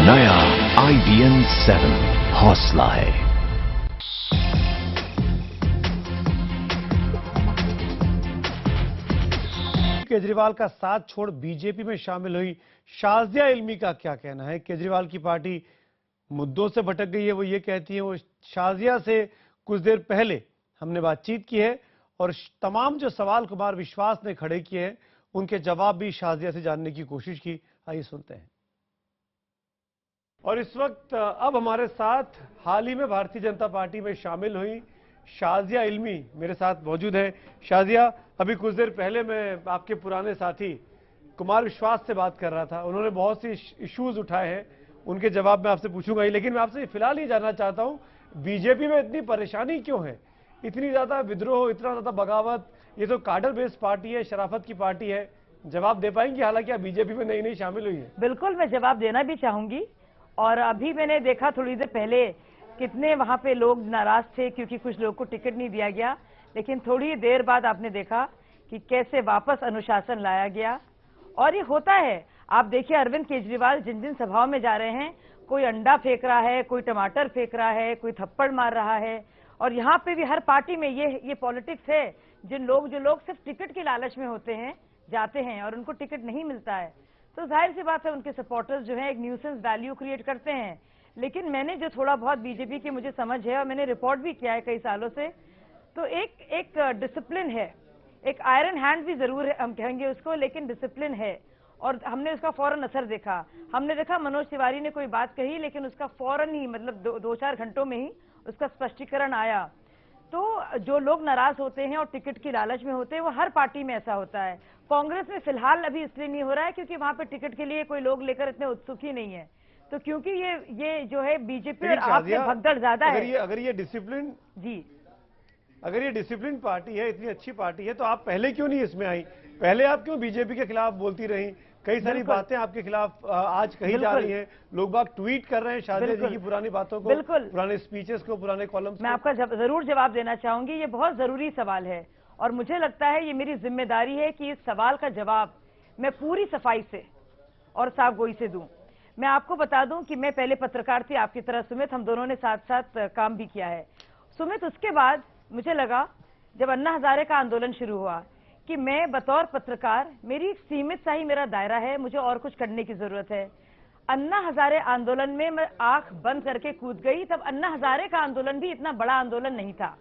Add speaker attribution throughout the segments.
Speaker 1: नया IBM 7 हौसला है।
Speaker 2: केजरीवाल का साथ छोड़ बीजेपी में शामिल हुई शाजिया इल्मी का क्या कहना है? केजरीवाल की पार्टी मुद्दों से भटक गई है, वो ये कहती है। वो शाजिया से कुछ देर पहले हमने बातचीत की है और तमाम जो सवाल कुमार विश्वास ने खड़े किए हैं उनके जवाब भी शाजिया से जानने की कोशिश की। आइए सुनते हैं। और इस वक्त अब हमारे साथ हाल ही में भारतीय जनता पार्टी में शामिल हुई शाजिया इल्मी मेरे साथ मौजूद है। शाजिया, अभी कुछ देर पहले मैं आपके पुराने साथी कुमार विश्वास से बात कर रहा था। उन्होंने बहुत सी इश्यूज उठाए हैं, उनके जवाब मैं आपसे पूछूंगा ही, लेकिन मैं आपसे फिलहाल ही जानना चाहता हूं बीजेपी में इतनी परेशानी क्यों है? इतनी ज्यादा विद्रोह, इतना ज्यादा बगावत, ये तो कार्डर बेस्ड पार्टी है, शराफत की पार्टी है। जवाब दे पाएंगी? हालांकि आप बीजेपी में नई नई शामिल हुई है।
Speaker 3: बिल्कुल, मैं जवाब देना भी चाहूंगी। और अभी मैंने देखा थोड़ी देर पहले कितने वहां पे लोग नाराज थे क्योंकि कुछ लोग को टिकट नहीं दिया गया, लेकिन थोड़ी देर बाद आपने देखा कि कैसे वापस अनुशासन लाया गया। और ये होता है, आप देखिए अरविंद केजरीवाल जिन जिन सभाओं में जा रहे हैं, कोई अंडा फेंक रहा है, कोई टमाटर फेंक रहा है, कोई थप्पड़ मार रहा है। और यहाँ पे भी हर पार्टी में ये पॉलिटिक्स है। जो लोग सिर्फ टिकट के लालच में होते हैं, जाते हैं और उनको टिकट नहीं मिलता है, तो जाहिर सी बात है उनके सपोर्टर्स जो हैं एक न्यूसेंस वैल्यू क्रिएट करते हैं। लेकिन मैंने जो थोड़ा बहुत बीजेपी की मुझे समझ है और मैंने रिपोर्ट भी किया है कई सालों से, तो एक डिसिप्लिन है, एक आयरन हैंड भी जरूर है, हम कहेंगे उसको, लेकिन डिसिप्लिन है। और हमने उसका फौरन असर देखा। हमने देखा मनोज तिवारी ने कोई बात कही, लेकिन उसका फौरन ही मतलब दो चार घंटों में ही उसका स्पष्टीकरण आया। तो जो लोग नाराज होते हैं और टिकट की लालच में होते हैं, वो हर पार्टी में ऐसा होता है। कांग्रेस में फिलहाल अभी इसलिए नहीं हो रहा है क्योंकि वहां पे टिकट के लिए कोई लोग लेकर इतने उत्सुक ही नहीं है। तो क्योंकि ये जो है बीजेपी और आप में भगदड़ ज्यादा है।
Speaker 2: अगर ये डिसिप्लिन
Speaker 3: जी,
Speaker 2: अगर ये डिसिप्लिन पार्टी है, इतनी अच्छी पार्टी है, तो आप पहले क्यों नहीं इसमें आई? पहले आप क्यों बीजेपी के खिलाफ बोलती रही? कई सारी बातें आपके खिलाफ आज कही जा रही हैं, लोग बाग ट्वीट कर रहे हैं शाजिया जी की पुरानी बातों को, पुराने स्पीचेस को, पुराने कॉलम्स को।
Speaker 3: मैं आपका जरूर जवाब देना चाहूंगी। ये बहुत जरूरी सवाल है और मुझे लगता है ये मेरी जिम्मेदारी है कि इस सवाल का जवाब मैं पूरी सफाई से और साफगोई से दूं। मैं आपको बता दूं कि मैं पहले पत्रकार थी आपकी तरह, सुमित, हम दोनों ने साथ साथ काम भी किया है। सुमित, उसके बाद मुझे लगा जब अन्ना हजारे का आंदोलन शुरू हुआ कि मैं बतौर पत्रकार, मेरी एक सीमित सा ही मेरा दायरा है, मुझे और कुछ करने की जरूरत है। अन्ना हजारे आंदोलन में मैं आंख बंद करके कूद गई। तब अन्ना हजारे का आंदोलन भी इतना बड़ा आंदोलन नहीं था,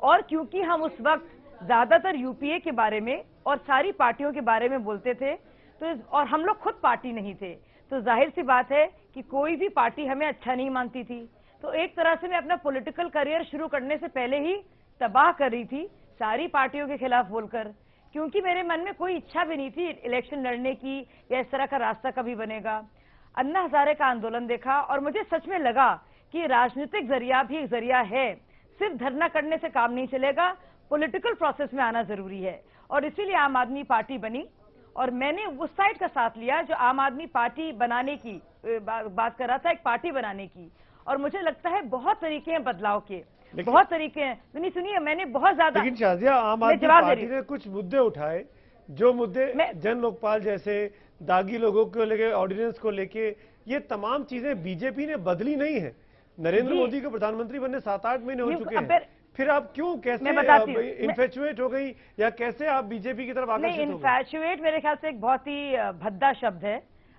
Speaker 3: और क्योंकि हम उस वक्त ज्यादातर यूपीए के बारे में और सारी पार्टियों के बारे में बोलते थे, तो और हम लोग खुद पार्टी नहीं थे, तो जाहिर सी बात है कि कोई भी पार्टी हमें अच्छा नहीं मानती थी। तो एक तरह से मैं अपना पॉलिटिकल करियर शुरू करने से पहले ही तबाह कर रही थी सारी पार्टियों के खिलाफ बोलकर, क्योंकि मेरे मन में कोई इच्छा भी नहीं थी इलेक्शन लड़ने की या इस तरह का रास्ता कभी बनेगा। अन्ना हजारे का आंदोलन देखा और मुझे सच में लगा कि राजनीतिक जरिया भी एक जरिया है, सिर्फ धरना करने से काम नहीं चलेगा, पॉलिटिकल प्रोसेस में आना जरूरी है। और इसीलिए आम आदमी पार्टी बनी और मैंने उस साइड का साथ लिया जो आम आदमी पार्टी बनाने की बात कर रहा था, एक पार्टी बनाने की। और मुझे लगता है बहुत तरीके हैं बदलाव के, बहुत तरीके हैं। सुनिए, मैंने बहुत ज्यादा,
Speaker 2: लेकिन शाजिया, आम आदमी पार्टी ने कुछ मुद्दे उठाए, जो मुद्दे जन लोकपाल जैसे, दागी लोगों को लेके, ऑर्डिनेंस को लेके, ये तमाम चीजें बीजेपी ने बदली नहीं है। नरेंद्र मोदी को प्रधानमंत्री बनने 7-8 महीने हो चुके हैं, फिर आप क्यों, कैसे इन्फेचुएट हो गई, या कैसे आप बीजेपी की तरफ आकर्षित हो गई?
Speaker 3: इन्फेचुएट मेरे ख्याल से एक बहुत ही भद्दा शब्द है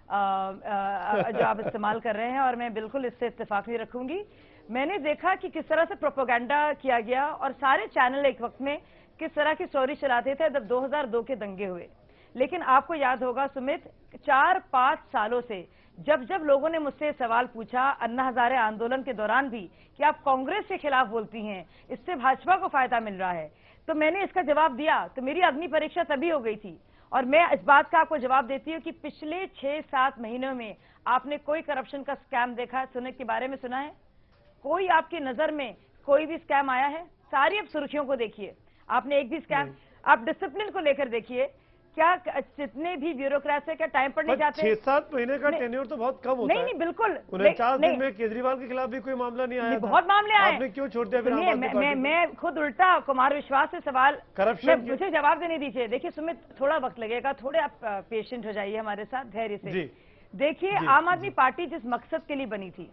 Speaker 3: जो आप इस्तेमाल कर रहे हैं, और मैं बिल्कुल इससे इत्तेफाक नहीं रखूंगी। मैंने देखा कि किस तरह से प्रोपेगेंडा किया गया और सारे चैनल एक वक्त में किस तरह की स्टोरी चलाते थे जब 2002 के दंगे हुए। लेकिन आपको याद होगा सुमित, 4-5 सालों से जब जब लोगों ने मुझसे सवाल पूछा अन्ना हजारे आंदोलन के दौरान भी कि आप कांग्रेस के खिलाफ बोलती हैं, इससे भाजपा को फायदा मिल रहा है, तो मैंने इसका जवाब दिया। तो मेरी अग्नि परीक्षा तभी हो गई थी। और मैं इस बात का आपको जवाब देती हूँ कि पिछले 6-7 महीनों में आपने कोई करप्शन का स्कैम देखा, सुने के बारे में सुना है? कोई आपकी नजर में कोई भी स्कैम आया है? सारी अब सुर्खियों को देखिए, आपने एक भी स्कैम, आप डिसिप्लिन को लेकर देखिए, क्या जितने भी ब्यूरोक्रेट्स है क्या टाइम पर नहीं जाते?
Speaker 2: 6-7 महीने का टेन्योर तो बहुत कम होता है।
Speaker 3: नहीं, बिल्कुल
Speaker 2: 49 दिन में केजरीवाल के खिलाफ भी कोई मामला नहीं आया था।
Speaker 3: बहुत मामले आए,
Speaker 2: आपने क्यों छोड़ दिया फिर?
Speaker 3: मैं खुद उल्टा कुमार विश्वास से सवाल,
Speaker 2: करप्शन,
Speaker 3: मुझे जवाब देने दीजिए। देखिए सुमित, थोड़ा वक्त लगेगा, थोड़े आप पेशेंट हो जाइए हमारे साथ, धैर्य से। देखिए, आम आदमी पार्टी जिस मकसद के लिए बनी थी,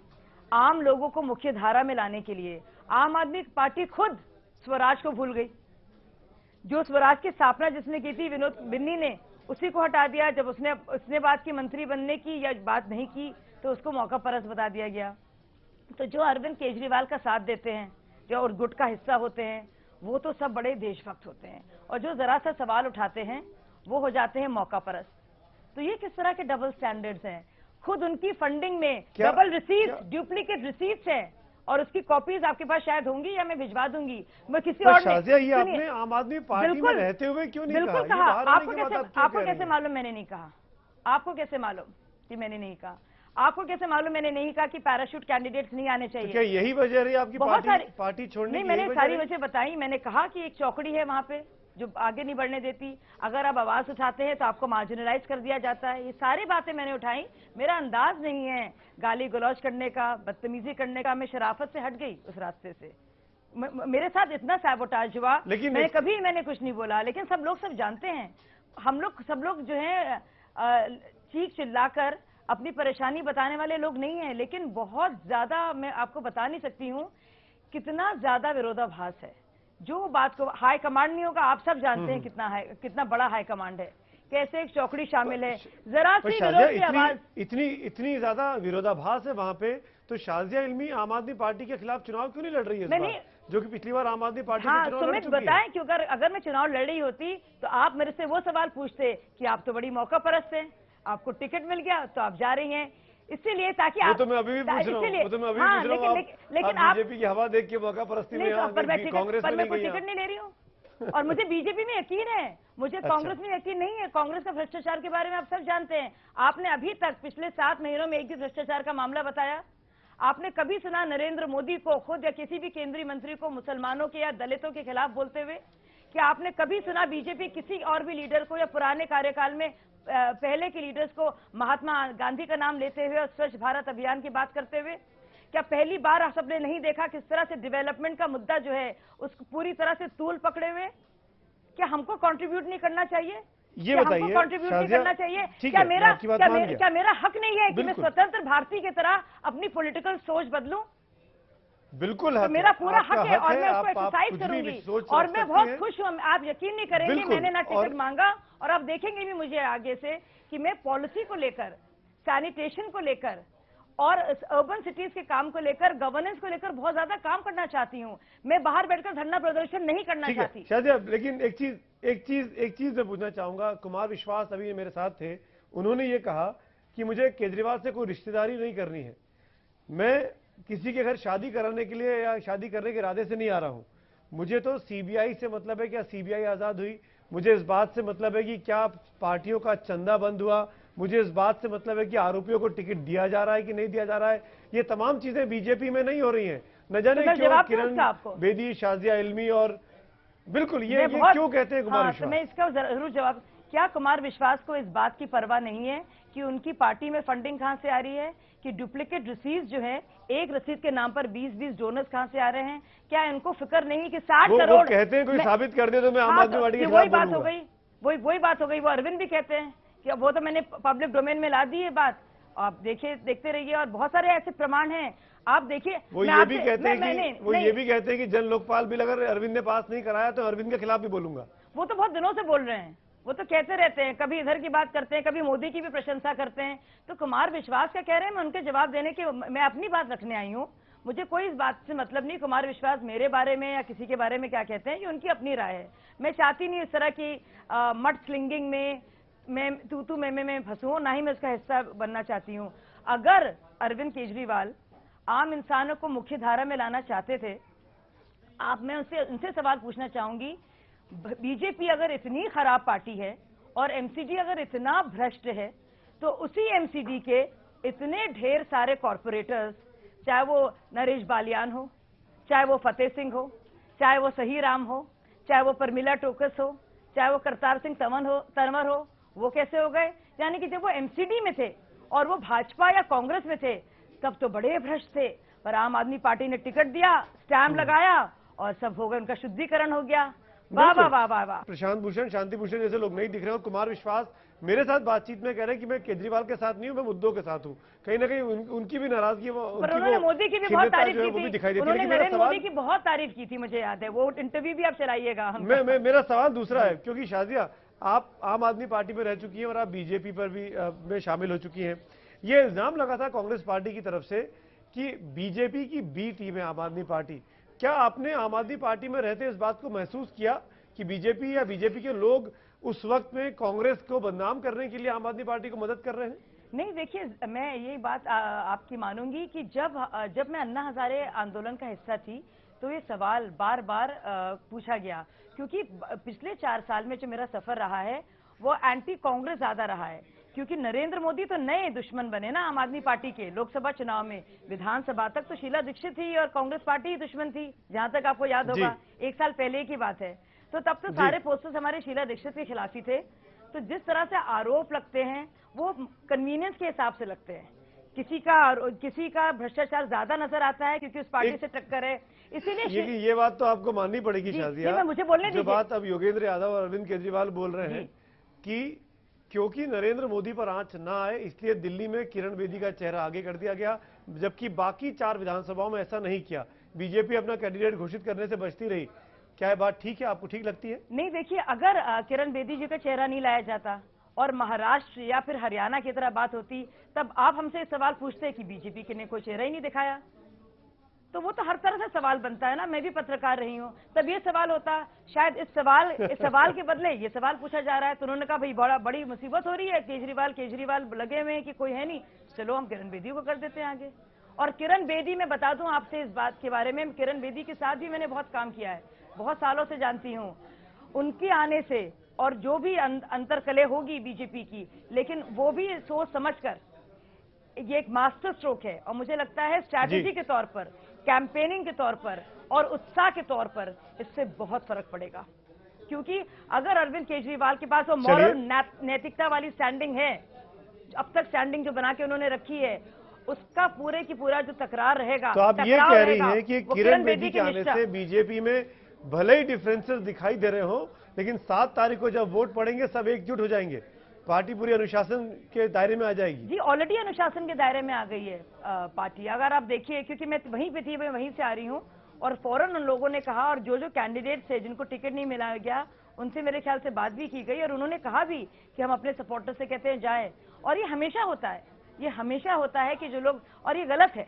Speaker 3: आम लोगों को मुख्य धारा में लाने के लिए, आम आदमी पार्टी खुद स्वराज को भूल गई। जो स्वराज की स्थापना जिसने की थी विनोद बिन्नी ने, उसी को हटा दिया। जब उसने बात की मंत्री बनने की या बात नहीं की तो उसको मौका परस्त बता दिया गया। तो जो अरविंद केजरीवाल का साथ देते हैं जो और गुट का हिस्सा होते हैं, वो तो सब बड़े देशभक्त होते हैं, और जो जरा सा सवाल उठाते हैं वो हो जाते हैं मौका परस्त। तो ये किस तरह के डबल स्टैंडर्ड्स हैं? खुद उनकी फंडिंग में डबल रिसीट्स, डुप्लीकेट रिसीट्स हैं, और उसकी कॉपीज आपके पास शायद होंगी या मैं भिजवा दूंगी। मैं किसी और
Speaker 2: शाजिया, ये आपने आम आदमी पार्टी में रहते हुए क्यों नहीं
Speaker 3: बिल्कुल
Speaker 2: कहा?
Speaker 3: आपको कैसे मालूम मैंने नहीं कहा? आपको कैसे मालूम कि मैंने नहीं कहा? आपको कैसे मालूम मैंने नहीं कहा कि पैराशूट कैंडिडेट्स नहीं आने चाहिए?
Speaker 2: तो क्या यही वजह रही आपकी पार्टी छोड़ने की?
Speaker 3: नहीं, मैंने सारी वजह बताई। मैंने कहा कि एक चौकड़ी है वहां पे जो आगे नहीं बढ़ने देती। अगर आप आवाज उठाते हैं तो आपको मार्जिनलाइज कर दिया जाता है। ये सारी बातें मैंने उठाई। मेरा अंदाज नहीं है गाली गलौज करने का, बदतमीजी करने का। मैं शराफत से हट गई उस रास्ते से। मेरे साथ इतना सैबोटाज हुआ, लेकिन मैंने कुछ नहीं बोला। लेकिन सब लोग जानते हैं, सब लोग जो है चीख चिल्लाकर अपनी परेशानी बताने वाले लोग नहीं हैं। लेकिन बहुत ज्यादा, मैं आपको बता नहीं सकती हूँ कितना ज्यादा विरोधाभास है। जो बात को हाई कमांड नहीं होगा, आप सब जानते हैं कितना बड़ा हाई कमांड है, कैसे एक चौकड़ी शामिल है। जरा सी विरोध की आवाज,
Speaker 2: इतनी ज्यादा विरोधाभास है वहां पे, तो शाजिया इल्मी आम आदमी पार्टी के खिलाफ चुनाव क्यों नहीं लड़ रही है जो कि पिछली बार आम आदमी पार्टी
Speaker 3: हाँ, सुमित बताएं, क्योंकि अगर मैं चुनाव लड़ रही होती तो आप मेरे से वो सवाल पूछते कि आप तो बड़ी मौका परस्त हैं, आपको टिकट मिल गया तो आप जा रही हैं, इसीलिए ताकि आप।
Speaker 2: तो मैं अभी भी पूछ रहा हूं, लेकिन आप बीजेपी की हवा देख के मौका परस्ती में कांग्रेस में
Speaker 3: कोई टिकट नहीं ले रही हूँ। और मुझे बीजेपी में यकीन है, मुझे कांग्रेस में यकीन नहीं है। कांग्रेस का भ्रष्टाचार के बारे में आप सब जानते हैं। आपने अभी तक पिछले 7 महीनों में एक भी भ्रष्टाचार का मामला बताया? आपने कभी सुना नरेंद्र मोदी को खुद या किसी भी केंद्रीय मंत्री को मुसलमानों के या दलितों के खिलाफ बोलते हुए? क्या आपने कभी सुना बीजेपी किसी और भी लीडर को या पुराने कार्यकाल में पहले के लीडर्स को महात्मा गांधी का नाम लेते हुए और स्वच्छ भारत अभियान की बात करते हुए? क्या पहली बार आप सबने नहीं देखा किस तरह से डेवलपमेंट का मुद्दा जो है उसको पूरी तरह से तूल पकड़े हुए? क्या हमको कंट्रीब्यूट नहीं करना चाहिए?
Speaker 2: ये बताइए,
Speaker 3: हमको कंट्रीब्यूट नहीं करना चाहिए? क्या मेरा हक नहीं है कि मैं स्वतंत्र भारतीय की तरह अपनी पॉलिटिकल सोच बदलूं?
Speaker 2: बिल्कुल
Speaker 3: तो मेरा पूरा हक है और मैं उसको एक्सरसाइज करूंगी। और मैं बहुत खुश हूं, आप यकीन नहीं करेंगे, मैंने ना टिकट मांगा, और आप देखेंगे भी मुझे आगे से कि मैं पॉलिसी को लेकर, सैनिटेशन को लेकर और अर्बन सिटीज के काम को लेकर, गवर्नेंस को लेकर बहुत ज्यादा काम करना चाहती हूं। मैं बाहर बैठकर धरना प्रदर्शन नहीं करना चाहती।
Speaker 2: शायद, लेकिन एक चीज मैं पूछना चाहूंगा। कुमार विश्वास अभी मेरे साथ थे, उन्होंने ये कहा कि मुझे केजरीवाल से कोई रिश्तेदारी नहीं करनी है, मैं किसी के घर शादी कराने के लिए या शादी करने के इरादे से नहीं आ रहा हूं, मुझे तो सीबीआई से मतलब है, क्या सीबीआई आजाद हुई, मुझे इस बात से मतलब है कि क्या पार्टियों का चंदा बंद हुआ, मुझे इस बात से मतलब है कि आरोपियों को टिकट दिया जा रहा है कि नहीं दिया जा रहा है। ये तमाम चीजें बीजेपी में नहीं हो रही हैं, न जाने क्यों किरण बेदी, शाजिया इल्मी, और बिल्कुल ये क्यों कहते हैं कुमार विश्वास?
Speaker 3: मैं इसका जरूर जवाब, क्या कुमार विश्वास को इस बात की परवाह नहीं है कि उनकी पार्टी में फंडिंग कहां से आ रही है, कि डुप्लीकेट रसीद जो है, एक रसीद के नाम पर 20-20 डोनर्स कहां से आ रहे हैं? क्या इनको फिक्र नहीं कि 60 करोड़
Speaker 2: कहते हैं, कोई साबित कर दे तो मैं आम आदमी पार्टी के खिलाफ
Speaker 3: वही बात हो गई, वही बात हो गई। वो अरविंद भी कहते हैं कि वो तो मैंने पब्लिक डोमेन में ला दी है बात, आप देखते रहिए, और बहुत सारे ऐसे प्रमाण हैं, आप देखिए।
Speaker 2: वो ये भी कहते हैं कि जन लोकपाल बिल अगर अरविंद ने पास नहीं कराया तो अरविंद के खिलाफ भी बोलूंगा।
Speaker 3: वो तो बहुत दिनों से बोल रहे हैं, वो तो कहते रहते हैं, कभी इधर की बात करते हैं, कभी मोदी की भी प्रशंसा करते हैं। तो कुमार विश्वास क्या कह रहे हैं, मैं उनके जवाब देने के, मैं अपनी बात रखने आई हूँ। मुझे कोई इस बात से मतलब नहीं कुमार विश्वास मेरे बारे में या किसी के बारे में क्या कहते हैं, ये उनकी अपनी राय है। मैं चाहती नहीं इस तरह की मड स्लिंगिंग में मैं तू मैं फंसूं, ना ही मैं उसका हिस्सा बनना चाहती हूँ। अगर अरविंद केजरीवाल आम इंसानों को मुख्य धारा में लाना चाहते थे, मैं उनसे सवाल पूछना चाहूंगी, बीजेपी अगर इतनी खराब पार्टी है और एमसीडी अगर इतना भ्रष्ट है, तो उसी एमसीडी के इतने ढेर सारे कॉर्पोरेटर्स, चाहे वो नरेश बालियान हो, चाहे वो फतेह सिंह हो, चाहे वो सही राम हो, चाहे वो परमिला टोकस हो, चाहे वो करतार सिंह तंवर हो, वो कैसे हो गए? यानी कि जब वो एमसीडी में थे और वो भाजपा या कांग्रेस में थे तब तो बड़े भ्रष्ट थे, पर आम आदमी पार्टी ने टिकट दिया, स्टैम्प लगाया और सब हो गए, उनका शुद्धिकरण हो गया। वाह वाह वाह वाह वाह।
Speaker 2: प्रशांत भूषण, शांति भूषण जैसे लोग नहीं दिख रहे हैं। और कुमार विश्वास मेरे साथ बातचीत में कह रहे हैं कि मैं केजरीवाल के साथ नहीं हूं, मैं मुद्दों के साथ हूं। कहीं ना कहीं उनकी भी नाराजगी,
Speaker 3: पर उन्होंने मोदी की भी बहुत तारीफ की
Speaker 2: वो भी
Speaker 3: थी,
Speaker 2: दिखाई देती है।
Speaker 3: उन्होंने
Speaker 2: लेकिन मेरा
Speaker 3: नरेंद्र
Speaker 2: सवाल,
Speaker 3: मोदी की बहुत तारीफ की थी, मुझे याद है। वो इंटरव्यू भी आप चलाइएगा।
Speaker 2: मेरा सवाल दूसरा है, क्योंकि शाजिया आप आम आदमी पार्टी में रह चुकी हैं और आप बीजेपी पर भी में शामिल हो चुकी हैं। ये इल्जाम लगा था कांग्रेस पार्टी की तरफ से कि बीजेपी की बी टीम है आम आदमी पार्टी। क्या आपने आम आदमी पार्टी में रहते इस बात को महसूस किया कि बीजेपी या बीजेपी के लोग उस वक्त में कांग्रेस को बदनाम करने के लिए आम आदमी पार्टी को मदद कर रहे हैं?
Speaker 3: नहीं, देखिए, मैं यही बात आपकी मानूंगी कि जब मैं अन्ना हजारे आंदोलन का हिस्सा थी तो ये सवाल बार बार पूछा गया, क्योंकि पिछले 4 साल में जो मेरा सफर रहा है वो एंटी कांग्रेस ज्यादा रहा है, क्योंकि नरेंद्र मोदी तो नए दुश्मन बने ना आम आदमी पार्टी के। लोकसभा चुनाव में विधानसभा तक तो शीला दीक्षित थी और कांग्रेस पार्टी ही दुश्मन थी, जहां तक आपको याद होगा, 1 साल पहले की बात है। तो तब तो सारे पोस्टर्स हमारे शीला दीक्षित के खिलाफ ही थे। तो जिस तरह से आरोप लगते हैं वो कन्वीनियंस के हिसाब से लगते हैं। किसी का भ्रष्टाचार ज्यादा नजर आता है क्योंकि उस पार्टी से टक्कर है, इसीलिए
Speaker 2: ये बात तो आपको माननी पड़ेगी शाजिया।
Speaker 3: मुझे बोलने
Speaker 2: जो बात अब योगेंद्र यादव और अरविंद केजरीवाल बोल रहे हैं कि क्योंकि नरेंद्र मोदी पर आंच ना आए इसलिए दिल्ली में किरण बेदी का चेहरा आगे कर दिया गया, जबकि बाकी 4 विधानसभाओं में ऐसा नहीं किया। बीजेपी अपना कैंडिडेट घोषित करने से बचती रही। क्या ये बात ठीक है, आपको ठीक लगती है?
Speaker 3: नहीं, देखिए, अगर किरण बेदी जी का चेहरा नहीं लाया जाता और महाराष्ट्र या फिर हरियाणा की तरह बात होती, तब आप हमसे सवाल पूछते कि बीजेपी ने कोई चेहरा ही नहीं दिखाया। तो वो तो हर तरह से सवाल बनता है ना। मैं भी पत्रकार रही हूँ, तब ये सवाल होता। शायद इस सवाल के बदले ये सवाल पूछा जा रहा है। तो उन्होंने कहा भाई बड़ी मुसीबत हो रही है, केजरीवाल लगे हुए हैं कि कोई है नहीं, चलो हम किरण बेदी को कर देते हैं आगे। और किरण बेदी, मैं बता दूं आपसे इस बात के बारे में, किरण बेदी के साथ भी मैंने बहुत काम किया है, बहुत सालों से जानती हूँ। उनके आने से और जो भी अंतरकलह होगी बीजेपी की, लेकिन वो भी सोच समझकर, ये एक मास्टर स्ट्रोक है और मुझे लगता है स्ट्रैटेजी के तौर पर, कैंपेनिंग के तौर पर और उत्साह के तौर पर इससे बहुत फर्क पड़ेगा। क्योंकि अगर अरविंद केजरीवाल के पास वो मॉरल नैतिकता वाली स्टैंडिंग है, अब तक स्टैंडिंग जो बना के उन्होंने रखी है, उसका पूरे की पूरा जो तकरार रहेगा।
Speaker 2: तो आप ये कह रही हैं कि किरण बेदी के आने से बीजेपी में भले ही डिफरेंसेस दिखाई दे रहे हो, लेकिन 7 तारीख को जब वोट पड़ेंगे सब एकजुट हो जाएंगे, पार्टी पूरी अनुशासन के दायरे में आ जाएगी।
Speaker 3: जी, ऑलरेडी अनुशासन के दायरे में आ गई है पार्टी। अगर आप देखिए, क्योंकि मैं वहीं पे थी, मैं वहीं से आ रही हूँ, और फौरन उन लोगों ने कहा, और जो कैंडिडेट्स है जिनको टिकट नहीं मिला गया उनसे मेरे ख्याल से बात भी की गई, और उन्होंने कहा भी कि हम अपने सपोर्टर से कहते हैं जाए। और ये हमेशा होता है, ये हमेशा होता है कि जो लोग, और ये गलत है,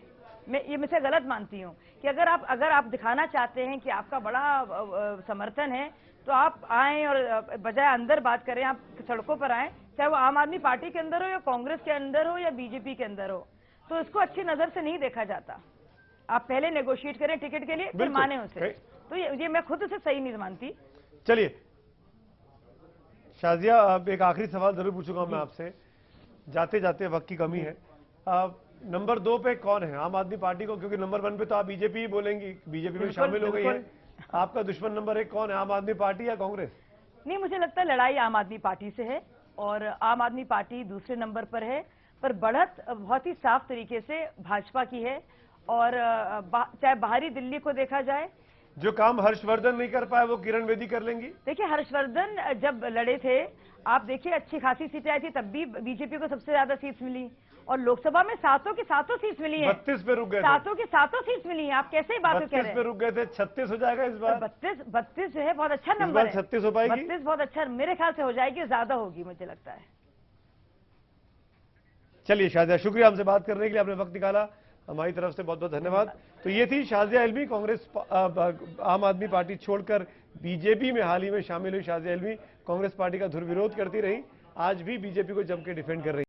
Speaker 3: मैं इसे गलत मानती हूँ कि अगर आप दिखाना चाहते हैं कि आपका बड़ा समर्थन है तो आप आए और बजाय अंदर बात करें, आप सड़कों पर आए, चाहे वो आम आदमी पार्टी के अंदर हो या कांग्रेस के अंदर हो या बीजेपी के अंदर हो। तो इसको अच्छी नजर से नहीं देखा जाता। आप पहले नेगोशिएट करें टिकट के लिए, फिर माने उसे। तो ये मैं खुद से सही नहीं मानती।
Speaker 2: चलिए शाजिया, अब एक आखिरी सवाल जरूर पूछूंगा मैं आपसे, जाते जाते वक्त की कमी है। नंबर 2 पे कौन है आम आदमी पार्टी को? क्योंकि नंबर 1 पे तो आप बीजेपी ही बोलेंगी, बीजेपी में शामिल हो गई है। आपका दुश्मन नंबर 1 कौन है, आम आदमी पार्टी या कांग्रेस?
Speaker 3: नहीं, मुझे लगता है लड़ाई आम आदमी पार्टी से है और आम आदमी पार्टी दूसरे नंबर पर है, पर बढ़त बहुत ही साफ तरीके से भाजपा की है। और चाहे बाहरी दिल्ली को देखा जाए,
Speaker 2: जो काम हर्षवर्धन नहीं कर पाए वो किरण बेदी कर लेंगी।
Speaker 3: देखिए, हर्षवर्धन जब लड़े थे, आप देखिए अच्छी खासी सीटें आई थी, तब भी बीजेपी को सबसे ज्यादा सीट्स मिली, और लोकसभा में 7 की 7 सीट्स मिली हैं।
Speaker 2: 32 पे रुक गए,
Speaker 3: 7 की 7 सीट्स मिली हैं। आप कैसे बात कर रहे हैं?
Speaker 2: 32 पे रुक गए थे, 36 हो जाएगा इस बार।
Speaker 3: 32 जो है बहुत अच्छा नंबर है।
Speaker 2: 36 हो पाएगी?
Speaker 3: 32 बहुत अच्छा, मेरे ख्याल से हो जाएगी, ज्यादा होगी मुझे लगता है।
Speaker 2: चलिए शाजिया, शुक्रिया हमसे बात करने के लिए, आपने वक्त निकाला, हमारी तरफ से बहुत बहुत धन्यवाद। तो ये थी शाजिया इल्मी, कांग्रेस आम आदमी पार्टी छोड़कर बीजेपी में हाल ही में शामिल हुई शाजिया इल्मी। कांग्रेस पार्टी का धुर विरोध करती रही, आज भी बीजेपी को जम के डिफेंड कर रही।